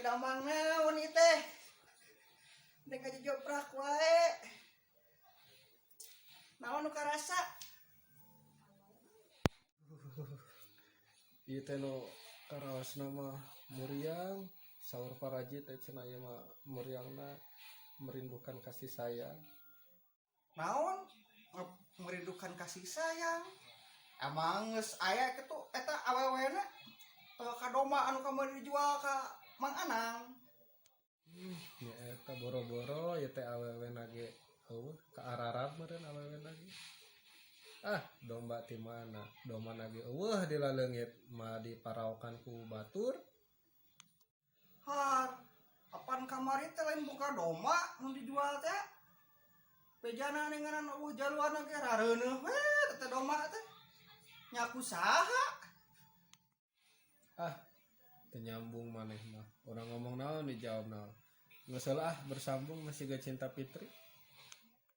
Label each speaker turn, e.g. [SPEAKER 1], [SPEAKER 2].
[SPEAKER 1] damang naon ieu teh? Dek kajojoprak wae. Naon nu karasa?
[SPEAKER 2] Ieu teh nu karaosna mah muriang saur Parajit teh cenah ieu mah muriangna merindukan kasih sayang.
[SPEAKER 1] Naon? Merindukan kasih sayang. Emang geus aya kitu eta awewena teu kadoma anu kamari dijual ka Mang Anang.
[SPEAKER 2] Nya eta boro-boro ieu teh awewena ge eueuh ka Ararab meureun awewena ge. Ah, domba ti mana? Domba ge eueuh di laleungit mah diparaokan ku batur.
[SPEAKER 1] Har, apan kamari teh lain buka domba nu dijual teh. Bejana nenganan jaluana ge rareuneuh we teh domba teh. Nya kusaha?
[SPEAKER 2] Ah, teu nyambung maneh mah. Urang ngomong naon dijawab naon. Geus heula bersambung masih gak cinta Fitri.